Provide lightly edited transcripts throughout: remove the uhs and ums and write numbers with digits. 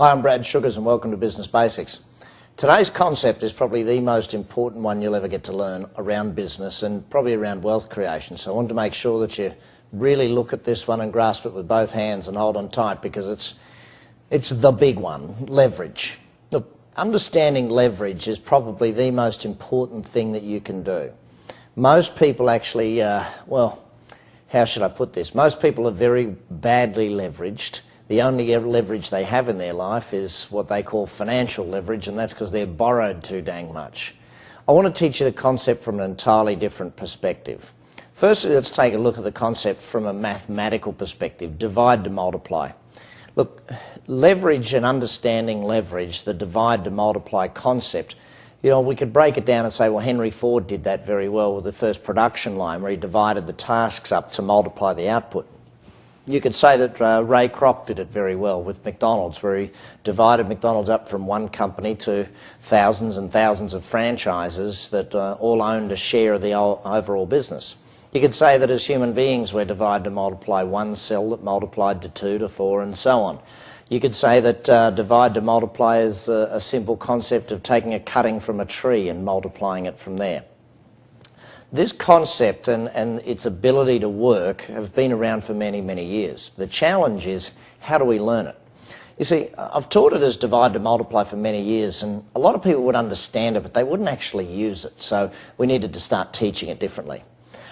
Hi, I'm Brad Sugars and welcome to Business Basics. Today's concept is probably the most important one you'll ever get to learn around business and probably around wealth creation. So I want to make sure that you really look at this one and grasp it with both hands and hold on tight, because it's the big one, leverage. Look, understanding leverage is probably the most important thing that you can do. Most people actually, how should I put this? Most people are very badly leveraged. The only leverage they have in their life is what they call financial leverage, and that's because they're borrowed too dang much. I want to teach you the concept from an entirely different perspective. Firstly, let's take a look at the concept from a mathematical perspective, divide to multiply. Look, leverage and understanding leverage, the divide to multiply concept, we could break it down and say, well, Henry Ford did that very well with the first production line where he divided the tasks up to multiply the output. You could say that Ray Kroc did it very well with McDonald's, where he divided McDonald's up from one company to thousands and thousands of franchises that all owned a share of the overall business. You could say that as human beings we're divided to multiply one cell that multiplied to 2 to 4 and so on. You could say that divide to multiply is a simple concept of taking a cutting from a tree and multiplying it from there. This concept and its ability to work have been around for many, many years. The challenge is, how do we learn it? You see, I've taught it as divide to multiply for many years, and a lot of people would understand it, but they wouldn't actually use it, so we needed to start teaching it differently.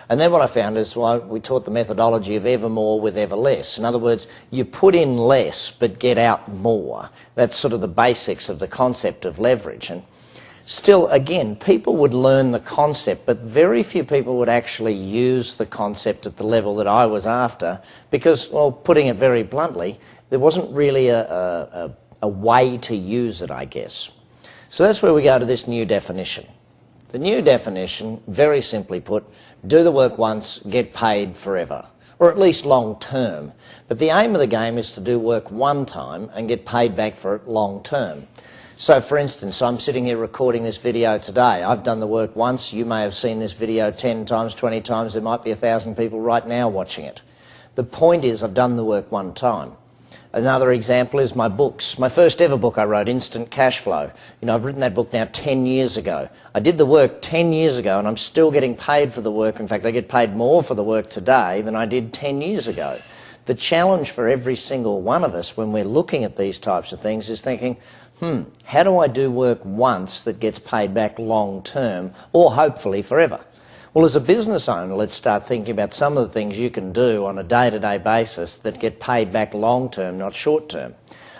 And then what I found is, we taught the methodology of ever more with ever less. In other words, you put in less but get out more. That's sort of the basics of the concept of leverage. And still, again, people would learn the concept, but very few people would actually use the concept at the level that I was after because, well, putting it very bluntly, there wasn't really a way to use it, I guess. So that's where we go to this new definition. The new definition, very simply put, do the work once, get paid forever, or at least long term. But the aim of the game is to do work one time and get paid back for it long term. So for instance, I'm sitting here recording this video today. I've done the work once. You may have seen this video 10 times, 20 times. There might be 1,000 people right now watching it. The point is, I've done the work one time. Another example is my books. My first ever book I wrote, Instant Cash Flow. I've written that book now 10 years ago. I did the work 10 years ago and I'm still getting paid for the work. In fact, I get paid more for the work today than I did 10 years ago. The challenge for every single one of us when we're looking at these types of things is thinking, how do I do work once that gets paid back long term, or hopefully forever? Well, as a business owner, let's start thinking about some of the things you can do on a day-to-day basis that get paid back long term, not short term.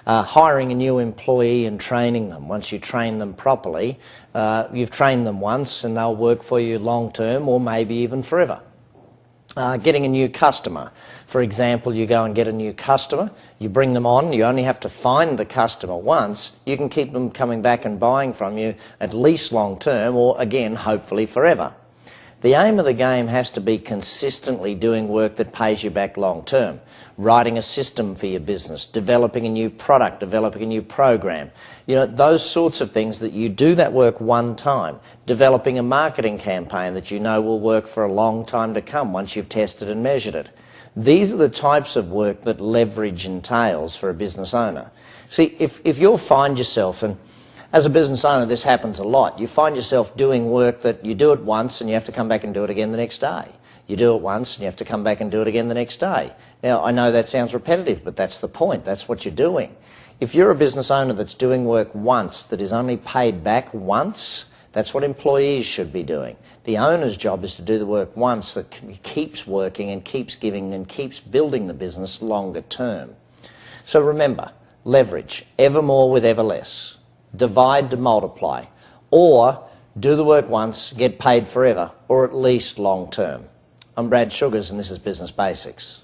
Hiring a new employee and training them. Once you train them properly, you've trained them once and they'll work for you long term or maybe even forever. Getting a new customer. For example, you go and get a new customer, you bring them on, you only have to find the customer once, you can keep them coming back and buying from you at least long term or, again, hopefully forever. The aim of the game has to be consistently doing work that pays you back long term. Writing a system for your business, developing a new product, developing a new program. Those sorts of things that you do that work one time. Developing a marketing campaign that you know will work for a long time to come once you've tested and measured it. These are the types of work that leverage entails for a business owner. See, if you'll find yourself, and as a business owner this happens a lot, you find yourself doing work that you do it once and you have to come back and do it again the next day. You do it once and you have to come back and do it again the next day. Now, I know that sounds repetitive, but that's the point. That's what you're doing. If you're a business owner that's doing work once that is only paid back once, that's what employees should be doing. The owner's job is to do the work once that keeps working and keeps giving and keeps building the business longer term. So remember, leverage, ever more with ever less. Divide to multiply. Or do the work once, get paid forever, or at least long term. I'm Brad Sugars and this is Business Basics.